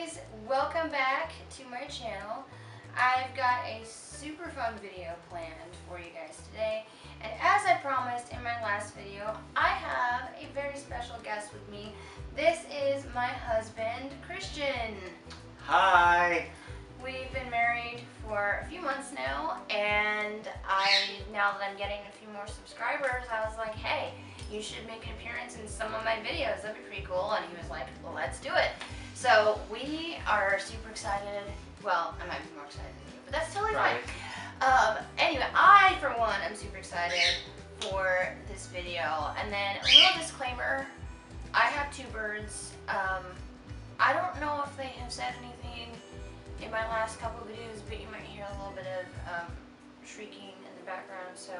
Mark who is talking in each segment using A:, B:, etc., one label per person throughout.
A: guys, welcome back to my channel. I've got a super fun video planned for you guys today, and as I promised in my last video, I have a very special guest with me. This is my husband, Christian.
B: Hi!
A: We've been married for a few months now, and now that I'm getting a few more subscribers, I was like, hey, you should make an appearance in some of my videos. That'd be pretty cool. And he was like, well, let's do it. So we are super excited. Well, I might be more excited than you, but that's totally fine. Anyway, I, for one, am super excited for this video. And then a little disclaimer, I have two birds. I don't know if they have said anything in my last couple of videos, but you might hear a little bit of shrieking in the background, so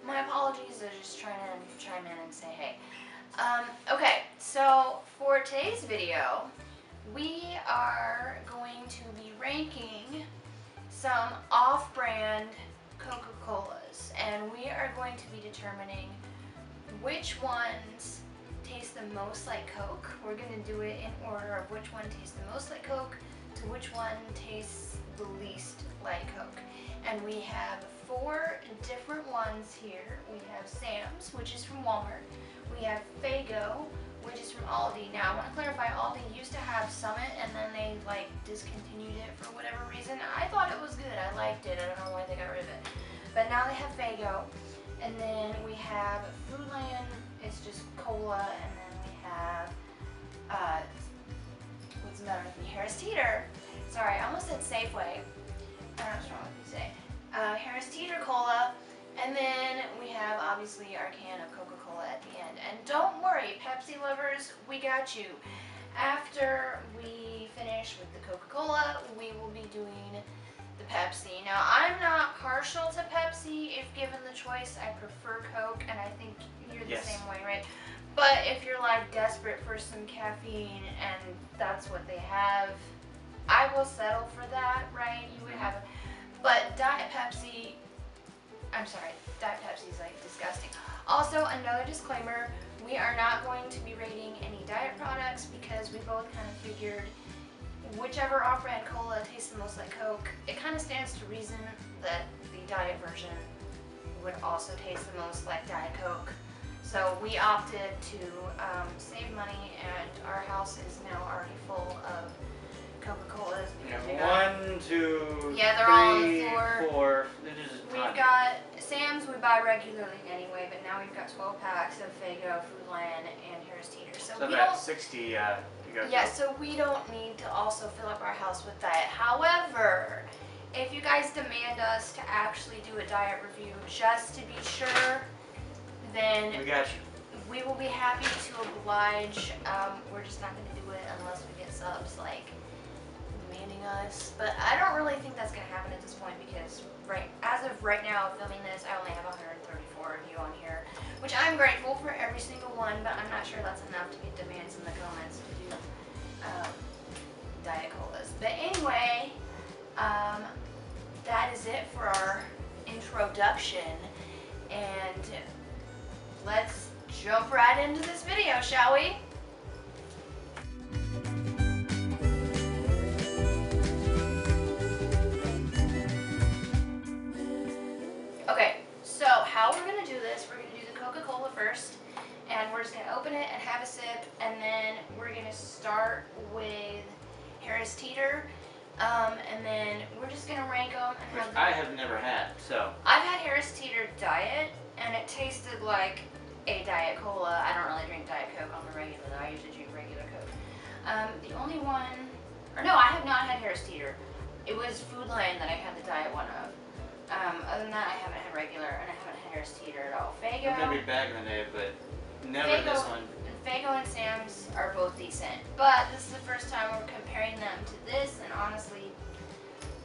A: my apologies. I was just trying to chime in and say hey. Okay, so for today's video, we are going to be ranking some off-brand Coca-Colas, and we are going to be determining which ones taste the most like Coke. We're going to do it in order of which one tastes the most like Coke to which one tastes the least like Coke. And we have 4 different ones here. We have Sam's, which is from Walmart. We have Faygo, which is from Aldi. Now I want to clarify, Aldi used to have Summit and then they discontinued it for whatever reason. I thought it was good. I liked it. I don't know why they got rid of it. But now they have Faygo. And then we have Foodland, it's just cola, and then we have what's the matter with me? Teeter. Sorry, I almost said Safeway. I don't know what's wrong with me today. Teeter cola, and then we have obviously our can of Coca-Cola at the end. And don't worry, Pepsi lovers, we got you. After we finish with the Coca-Cola, we will be doing the Pepsi. Now, I'm not partial to Pepsi. If given the choice, I prefer Coke, and I think you're the same way, right? But if you're desperate for some caffeine and that's what they have, I will settle for that, right? You would have, but Diet Pepsi, I'm sorry, Diet Pepsi is disgusting. Also, another disclaimer, we are not going to be rating any diet products because we both kind of figured whichever off-brand cola tastes the most like Coke, it kind of stands to reason that the diet version would also taste the most like Diet Coke. So we opted to save money, and our house is now already full of Coca-Colas.
B: Yeah, 1, 2,
A: yeah, they're
B: 3,
A: all on the floor.
B: 4.
A: We've got Sam's, we buy regularly anyway, but now we've got 12 packs of Faygo, Foodland, and Teeter. So we
B: about
A: don't,
B: 60 to go
A: yeah,
B: through.
A: so we don't need to also fill up our house with diet. However, if you guys demand us to actually do a diet review just to be sure, then
B: We got you.
A: we will be happy to oblige. We're just not going to do it unless we get subs demanding us. But I don't really think that's going to happen at this point because as of right now, filming this, I only have 134 of you on here, which I'm grateful for every single one, but I'm not sure that's enough to get demands in the comments to do Diet Colas. But anyway, that is it for our introduction, and let's jump right into this video, shall we? Okay, so how we're going to do this, we're going to do the Coca-Cola first, and we're just going to open it and have a sip, and then we're going to start with Teeter, and then we're just going to rank them.
B: Which I have never had, so.
A: I've had Teeter Diet, and it tasted like a Diet Cola. I don't really drink Diet Coke on the regular, though. I usually drink regular Coke. The only one, or no, I have not had Teeter. It was Foodland that I had the diet one of. Other than that, I haven't had regular, and I haven't had Teeter at all. Faygo.
B: I'm gonna be back in the day, but never
A: Faygo,
B: this one.
A: Faygo and Sam's are both decent, but this is the first time we're comparing them to this, and honestly,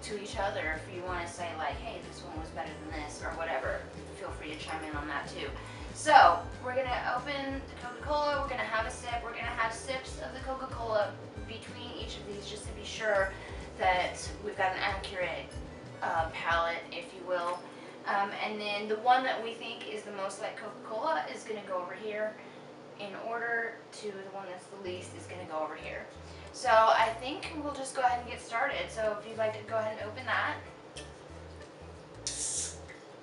A: to each other. If you want to say hey, this one was better than this, or whatever, feel free to chime in on that too. So we're gonna open the Coca-Cola. We're gonna have a sip. We're gonna have sips of the Coca-Cola between each of these, just to be sure that we've got an accurate palette, if you will. And then the one that we think is the most like Coca-Cola is going to go over here. In order to the one that's the least is going to go over here. So I think we'll just go ahead and get started. So if you'd like to go ahead and open that.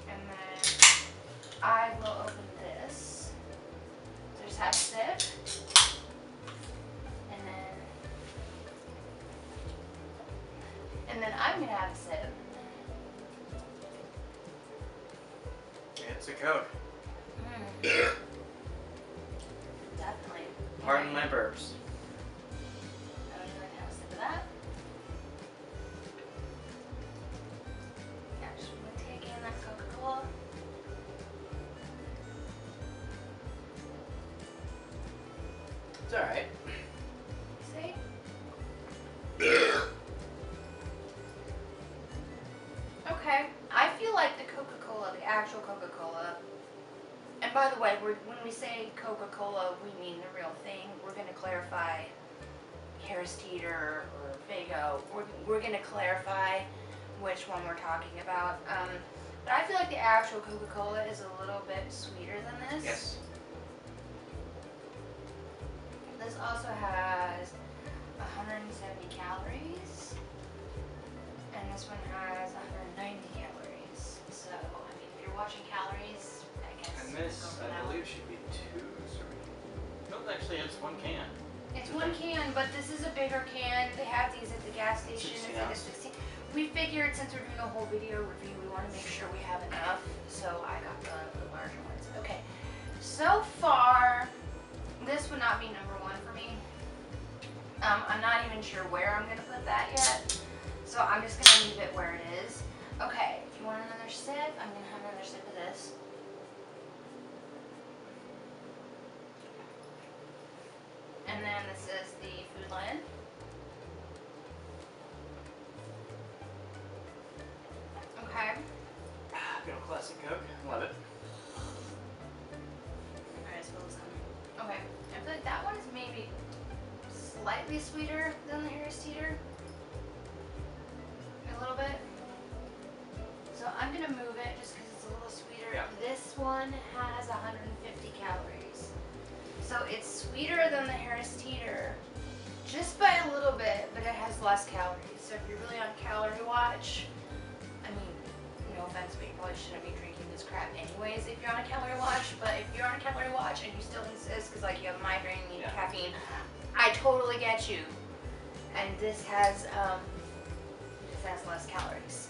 A: And then I will open this. So just have a sip. And then I'm gonna have a sip.
B: It's a Coke.
A: Definitely.
B: Pardon my burps.
A: I would like to have a sip of that. Yeah, just want to take in that Coca-Cola.
B: It's alright.
A: See? Okay, I feel like the Coca-Cola, the actual Coca-Cola, and by the way, when we say Coca-Cola, we mean the real thing. We're going to clarify Teeter or Faygo. We're going to clarify which one we're talking about. But I feel like the actual Coca-Cola is a little bit sweeter than this.
B: Yes.
A: This also has 170 calories. And this one has 190 calories. So, I mean, if you're watching calories, I guess.
B: And this,
A: go for
B: I
A: that
B: believe, should be 2 servings. No, actually, it's 1 can.
A: It's one can, but this is a bigger can. They have these at the gas station.
B: 16
A: It's like a
B: ounce.
A: 16. We figured since we're doing a whole video review, we want to make sure we have enough. So I got the larger ones. Okay. So far, this would not be number 1 for me. I'm not even sure where I'm going to put that yet. So I'm just going to leave it where it is. Okay, if you want another sip, I'm going to have another sip of this. And then this is the Food Lion. Okay.
B: Good old classic Coke. Love it.
A: Alright, spill some. Okay, I feel like that one is maybe slightly sweeter than the Harris Teeter. A little bit. So I'm going to move it just because it's a little sweeter.
B: Yeah.
A: This one has 150 calories. So it's sweeter than the Harris Teeter just by a little bit, but it has less calories. So if you're really on calorie watch, I mean, no offense, but you probably shouldn't be drinking this crap anyways if you're on a calorie watch. But if you're on a calorie watch and you still insist because like you have a migraine, you need caffeine, I totally get you. And this has less calories.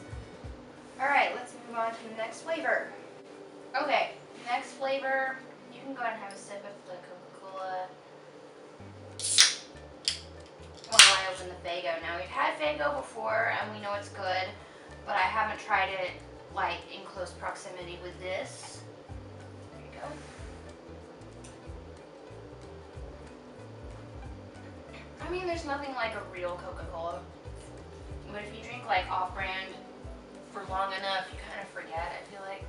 A: Alright, let's move on to the next flavor. Okay, next flavor, you can go ahead and have a sip of the Coca-Cola while I open the Faygo. Now we've had Faygo before and we know it's good, but I haven't tried it like in close proximity with this. There you go. I mean, there's nothing like a real Coca-Cola. But if you drink like off-brand for long enough, you kind of forget, I feel like.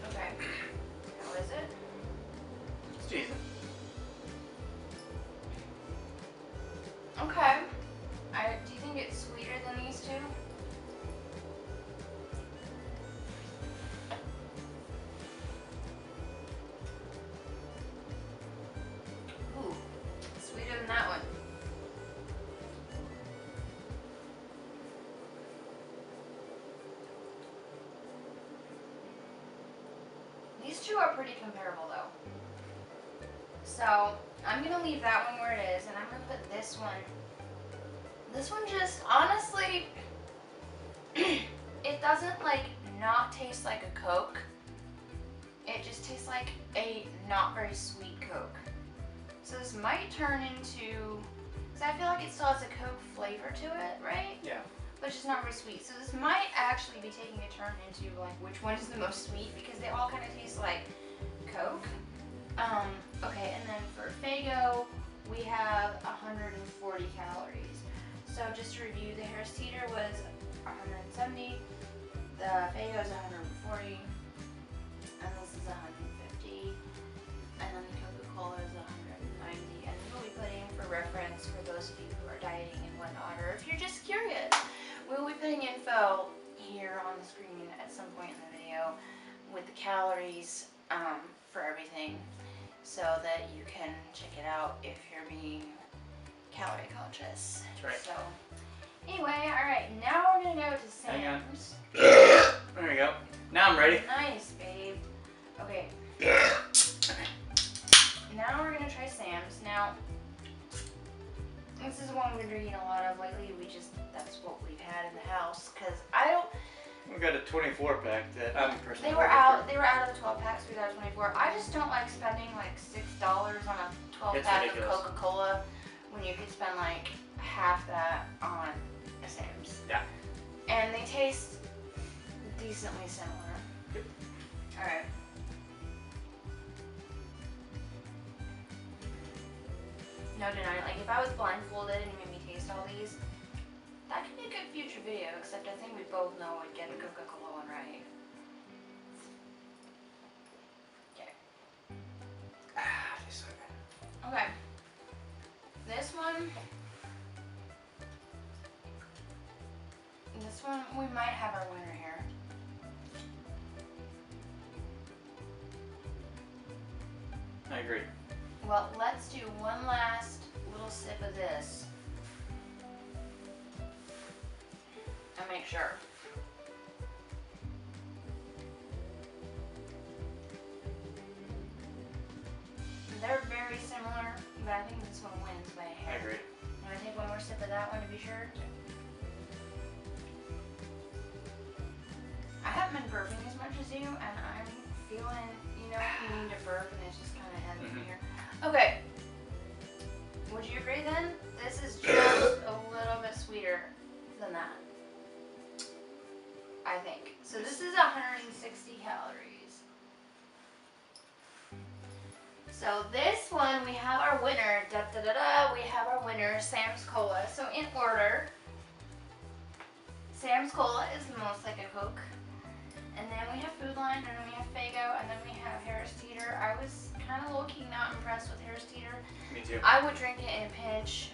A: Okay. How is it?
B: It's decent.
A: Okay. Do you think it's sweeter than these two? Ooh, sweeter than that one. These two are pretty comparable though. So I'm gonna leave that one where it is and I'm gonna put this one. This one just, honestly, it doesn't like not taste like a Coke. It just tastes like a not very sweet Coke. So this might turn into, because I feel like it still has a Coke flavor to it, right?
B: Yeah.
A: But it's just not very sweet. So this might actually be taking a turn into like which one is the most sweet because they all kind of taste like Coke. Okay, and then for Faygo, we have 140 calories. So just to review, the Harris Teeter was 170, the Faygo is 140, and this is 150, and then the Coca-Cola is 190. And we'll be putting for reference for those of you who are dieting and whatnot, or if you're just curious, we'll be putting info here on the screen at some point in the video with the calories for everything. so that you can check it out if you're being calorie conscious.
B: That's right.
A: So anyway, alright, now we're gonna go to
B: Hang on.
A: Sam's.
B: There we go. Now I'm ready.
A: Nice, babe. Okay. Now we're gonna try Sam's. Now, this is one we've been eating a lot of lately. That's what we've had in the house. Cause I don't.
B: We got a 24 pack that I'm personally.
A: They were out of the 12 packs. We got a 24. I just don't like spending like $6 on a 12 pack
B: ridiculous.
A: of Coca-Cola when you could spend like half that on a Sam's.
B: Yeah.
A: And they taste decently similar.
B: Yep.
A: All right. No denying, like if I was blindfolded and you made me taste all these, that could be a good future video, except I think we both know we'd get the Coca-Cola one right. Okay.
B: Tastes so good.
A: Okay. This one, we might have our winner here.
B: I agree.
A: Well, let's do one last little sip of this. And make sure. They're very similar, but I think this one wins by a
B: I
A: hair.
B: agree.
A: Want to take one more sip of that one to be sure? I haven't been burping as much as you, and I'm feeling, you know, you need to burp, and it's just kind of heavy in here. Okay. Would you agree then? This is just a little bit sweeter than that. I think. So this is 160 calories. So this one, we have our winner. Da da da da. We have our winner, Sam's Cola. So in order, Sam's Cola is the most like a Coke. And then we have Food Line, and then we have Faygo, and then we have Harris Teeter. I was kind of low-key not impressed with Harris Teeter.
B: Me too.
A: I would drink it in a pinch.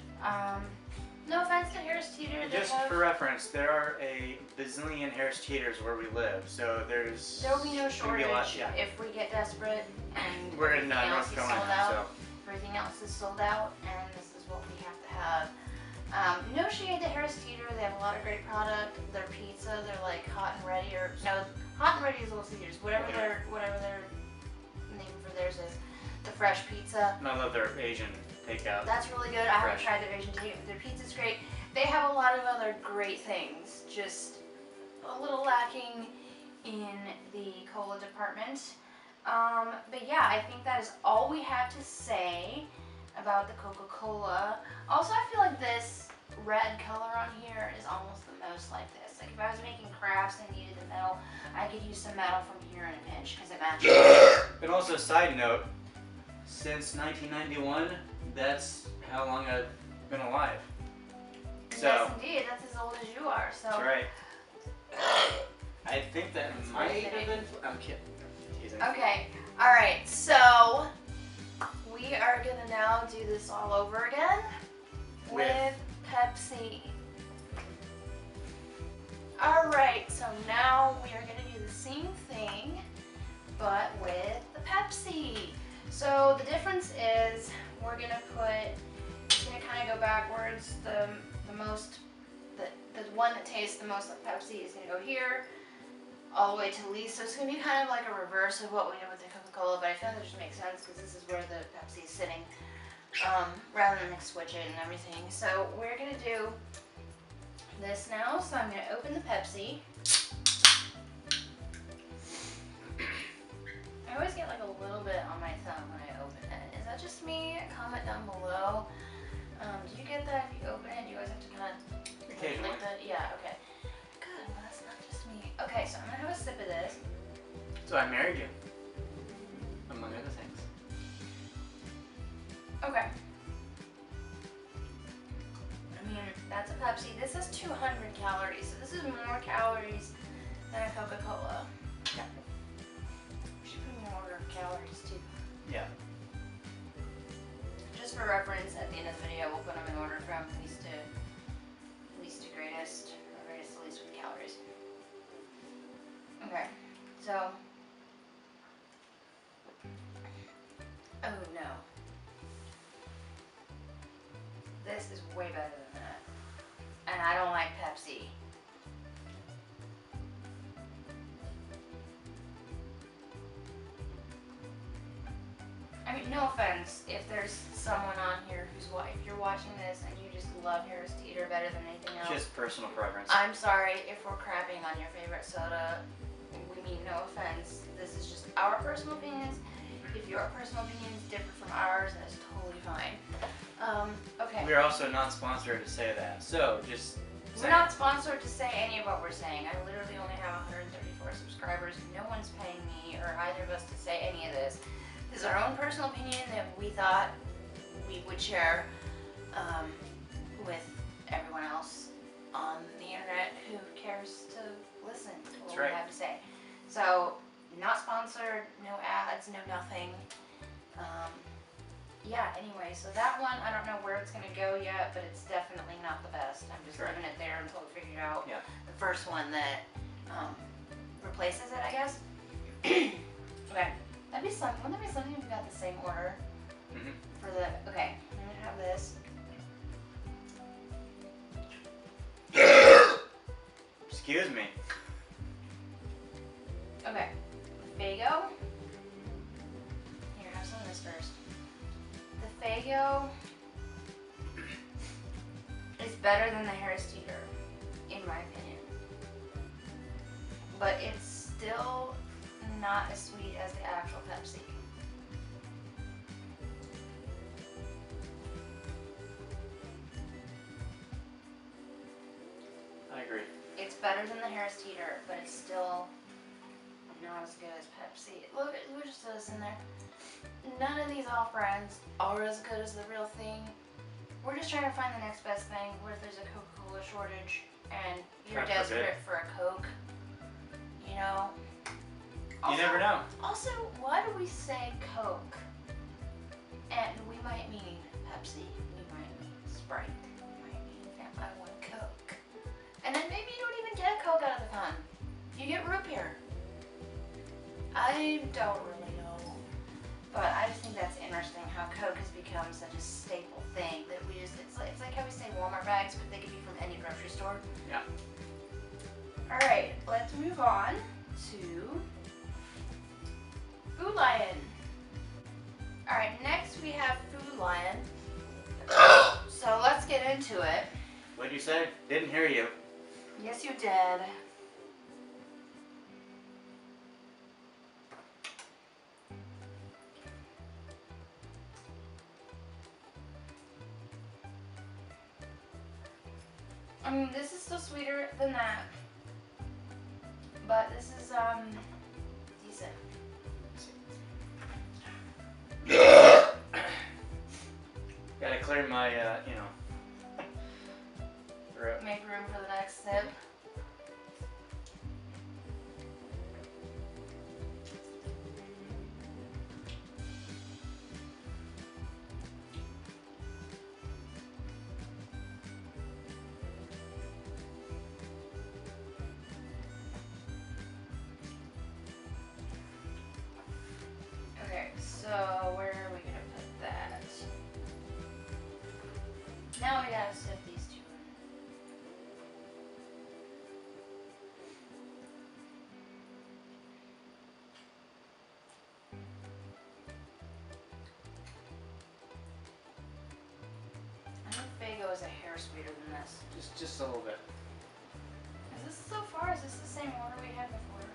A: No offense to Harris Teeter.
B: Just for reference, there are a bazillion Harris Teeters where we live, so there will
A: be no shortage
B: yeah.
A: if we get desperate and
B: We're in
A: everything else
B: North
A: is sold
B: Carolina,
A: out.
B: so
A: Everything else is sold out, and this is what we have to have. No shade to Harris Teeter. They have a lot of great product. Their pizza, they're like hot and ready, or no, hot and ready is Little Caesars. Whatever their name for theirs is. The fresh pizza.
B: And I love their Asian takeout.
A: That's really good. I haven't tried their Asian takeout. Their pizza's great. They have a lot of other great things. Just a little lacking in the cola department. But yeah, I think that is all we have to say about the Coca-Cola. Also, I feel like this red color on here is almost the most like this. Like if I was making crafts and needed the metal, I could use some metal from here in a pinch because it matches.
B: And also, side note, since 1991, that's how long I've been alive. So,
A: yes, indeed. That's as old as you are. So.
B: That's right. I think that might have been. I'm kidding. Teasing.
A: Okay. All right. So we are gonna now do this all over again with Pepsi. All right. So now we are gonna do the same thing, but with the Pepsi. So the difference is we're gonna it's gonna kind of go backwards. The one that tastes the most like Pepsi is gonna go here, all the way to least. So it's gonna be kind of like a reverse of what we did with the Coca-Cola, but I feel like it just makes sense because this is where the Pepsi is sitting, rather than like switch it and everything. So we're gonna do this now. So I'm gonna open the Pepsi. I always get like a little bit on my thumb when I open it. Is that just me? Comment down below. Do you get that if you open it? Do you always have to kind of
B: Occasionally.
A: like the, yeah, okay. Good, well, that's not just me. Okay, so I'm gonna have a sip of this.
B: So I married you, among other things.
A: Okay. I mean, that's a Pepsi. This is 200 calories, so this is more calories than a Coca-Cola.
B: Yeah.
A: We should put in order of calories too.
B: Yeah.
A: Just for reference, at the end of the video, we'll put them in order from least to greatest, or greatest to least with calories. Okay, so, oh no. This is way better than that. And I don't like Pepsi. I mean, no offense if there's someone on here who's, if you're watching this and you just love Harris Teeter better than anything else.
B: Just personal preference.
A: I'm sorry if we're crapping on your favorite soda. We mean no offense. This is just our personal opinions. If your personal opinions differ from ours, that's totally fine. Okay.
B: We're also not sponsored to say that, so just.
A: We're not sponsored to say any of what we're saying. I literally only have 134 subscribers. No one's paying me or either of us to say any of this. This is our own personal opinion that we thought we would share with everyone else on the internet who cares to listen to what we have to say. So, not sponsored, no ads, no nothing. Yeah, anyway, so that one, I don't know where it's going to go yet, but it's definitely not the best. I'm just leaving it there until we figure out the first one that replaces it, I guess. Okay, that'd be something. Wouldn't that be something if we got the same order? For the, okay, I'm going to have this.
B: Excuse me.
A: Okay, Faygo. Here, have some of this first. The Faygo is better than the Harris Teeter, in my opinion. But it's still not as sweet as the actual Pepsi.
B: I agree.
A: It's better than the Harris Teeter, but it's still not as good as Pepsi. Look, we'll just throw this in there. None of these off brands are as good as the real thing. We're just trying to find the next best thing. What if there's a Coca-Cola shortage and you're desperate for a Coke? You know?
B: You never know.
A: Also, why do we say Coke? And we might mean Pepsi. We might mean Sprite. We might mean I want Coke. And then maybe you don't even get a Coke out of the fun. You get root beer. I don't really know. But I just think that's interesting how Coke has become such a staple thing that we just, it's like how we say Walmart bags, but they could be from any grocery store.
B: Yeah.
A: Alright, let's move on to Food Lion. Alright, next we have Food Lion. So let's get into it.
B: What'd you say? Didn't hear you.
A: Yes, you did. I mean, this is still sweeter than that, but this is decent.
B: Gotta clear my, throat.
A: Make room for the next sip. Okay, so where are we gonna put that? Now we gotta sip these two in. I think Faygo is a hair sweeter than this.
B: Just a little bit.
A: Is this so far? Is this the same order we had before?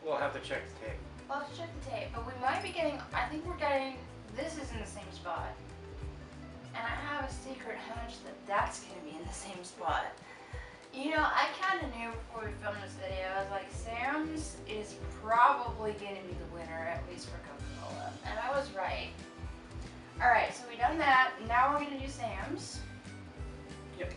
B: We'll have to check the tape.
A: I'll have to check the tape, but we might be getting, I think we're getting, this is in the same spot. And I have a secret hunch that that's going to be in the same spot. You know, I kind of knew before we filmed this video, I was like, Sam's is probably going to be the winner, at least for Coca-Cola. And I was right. Alright, so we done that. Now we're going to do Sam's.
B: Yep.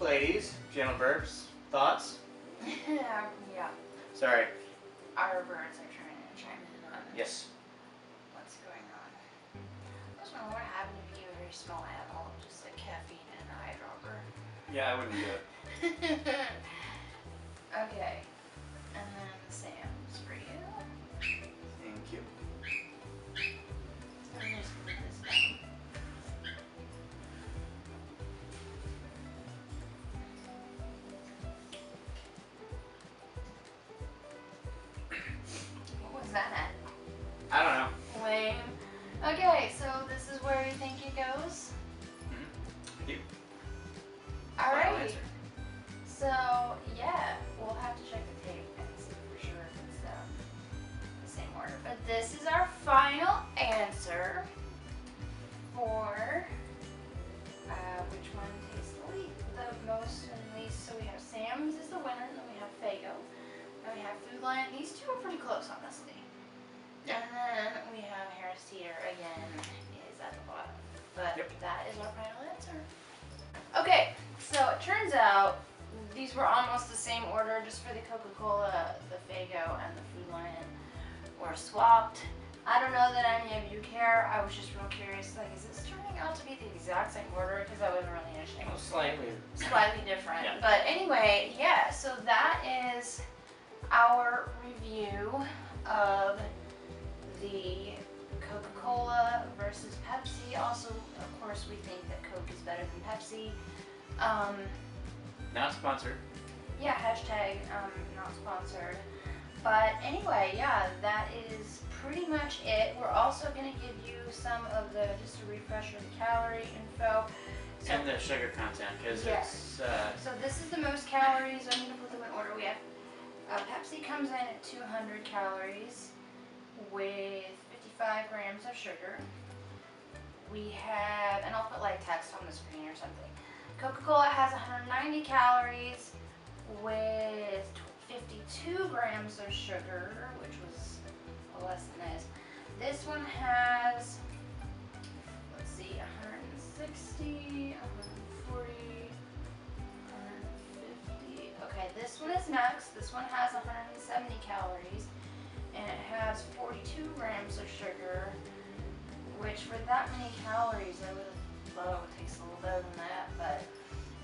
B: Ladies, gentle burps, thoughts?
A: Yeah.
B: Sorry.
A: Our birds are trying to chime in on
B: Yes.
A: what's going on. I was wondering what happened if you gave a very small apple.
B: Yeah, I wouldn't do it.
A: Okay. And then Sam's for you.
B: Thank you.
A: I'm just gonna put this down. What was that?
B: I don't know.
A: Lame. Okay, so this is where you think it goes?
B: Mm-hmm. You. Final
A: Alrighty.
B: answer.
A: So, yeah, we'll have to check the tape and see for sure if it's the same order. But this is our final answer for which one tastes the most and least. So we have Sam's is the winner, and then we have Faygo. And we have Food Lion. These two are pretty close, honestly.
B: Yeah.
A: And then we have Teeter again is at the bottom. But
B: Yep.
A: that is our final answer. Okay, so it turns out these were almost the same order, just for the Coca-Cola, the Faygo, and the Food Lion were swapped. I don't know that any of you care. I was just real curious, like, is this turning out to be the exact same order? Because I was really interested.
B: Well, slightly.
A: Slightly different.
B: Yeah.
A: But anyway, yeah, so that is our review of the Coca-Cola versus Pepsi. Also, of course, we think that Coke is better than Pepsi.
B: Not sponsored.
A: Yeah, hashtag not sponsored. But anyway, yeah, that is pretty much it. We're also going to give you some of the, just a refresher, the calorie info. So,
B: And the sugar content, because
A: Yeah.
B: it's,
A: so this is the most calories. I'm going to put them in order. We have Pepsi comes in at 200 calories with 55 grams of sugar. We have, and I'll put like text on the screen or something. Coca-Cola has 190 calories with 52 grams of sugar, which was less than this. This one has, let's see, 160, 140, 150. Okay, this one is next. This one has 170 calories, and it has 42 grams of sugar, which for that many calories, I would have thought it would taste a little better than that, but,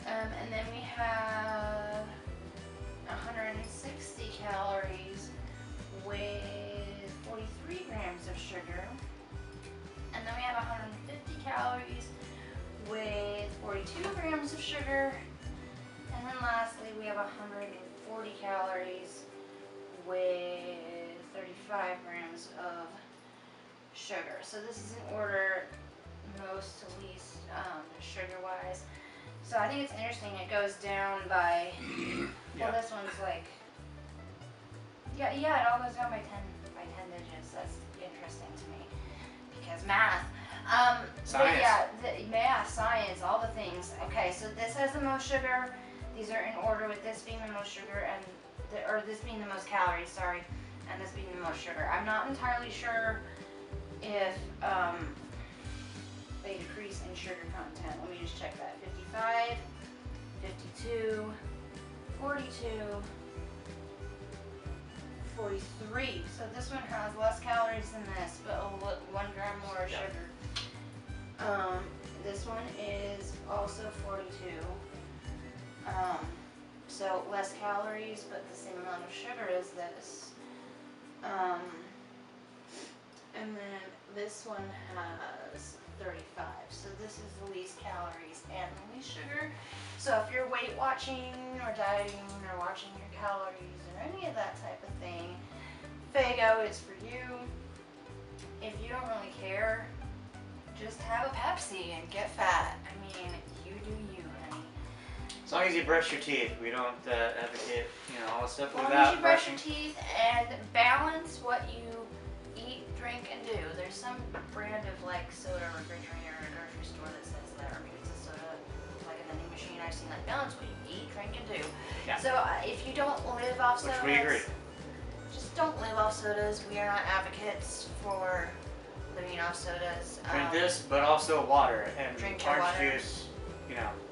A: and then we have 160 calories with 43 grams of sugar, and then we have 150 calories with 42 grams of sugar, and then lastly we have 140 calories with 35 grams of sugar. So this is in order most to least sugar-wise. So I think it's interesting. It goes down by, well, this one's like, yeah, it all goes down by 10 digits. That's interesting to me because math. But yeah, the math, science, all the things. Okay, so this has the most sugar. These are in order with this being the most sugar and or this being the most calories, sorry, and this being the most sugar. I'm not entirely sure if they decrease in sugar content. Let me just check that. 55, 52, 42, 43. So this one has less calories than this, but 1 gram more sugar. This one is also 42. So less calories, but the same amount of sugar as this. And then this one has 35. So this is the least calories and the least sugar. So if you're weight watching or dieting or watching your calories or any of that type of thing, Faygo is for you. If you don't really care, just have a Pepsi and get fat. I mean, you do you, honey.
B: As long as you brush your teeth, we don't advocate, all the stuff
A: As long
B: without
A: as you brush
B: brushing.
A: your teeth and balance what you eat, drink, and do. There's some brand of like soda refrigerator at a grocery store that says that, or maybe it's a soda like a vending machine. I've seen like balance what you eat, drink, and do.
B: Yeah.
A: So if you don't live off sodas,
B: Which we agree.
A: just don't live off sodas. We are not advocates for living off sodas.
B: Drink this, but also water and
A: Drink your
B: orange
A: water.
B: juice,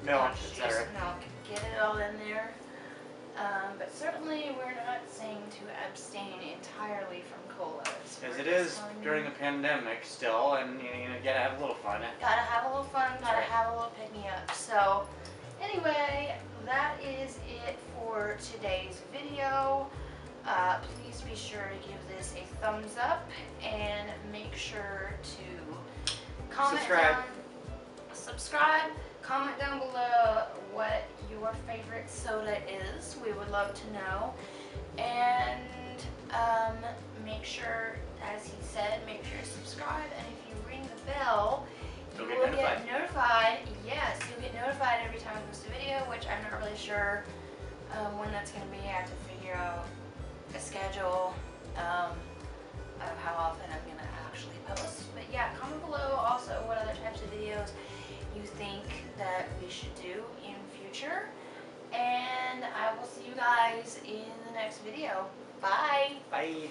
B: milk,
A: Juice,
B: etc.
A: milk, get it all in there. But certainly we're not saying to abstain entirely from colas.
B: Because
A: We're
B: it
A: just
B: is
A: telling you,
B: during the pandemic still, and you gotta have a little fun.
A: gotta have a little fun, gotta
B: right.
A: have a little pick me up. So, Anyway, that is it for today's video. Please be sure to give this a thumbs up and make sure to comment subscribe, comment down below what your favorite soda is. We would love to know. And make sure, as he said, make sure to subscribe, and if you ring the bell, you will get notified. Yes, you'll get notified every time I post a video, which I'm not really sure when that's going to be. I have to figure out a schedule of how often I'm going to actually post. But yeah, comment below also what other types of videos you think that we should do in future. And I will see you guys in the next video. Bye!
B: Bye!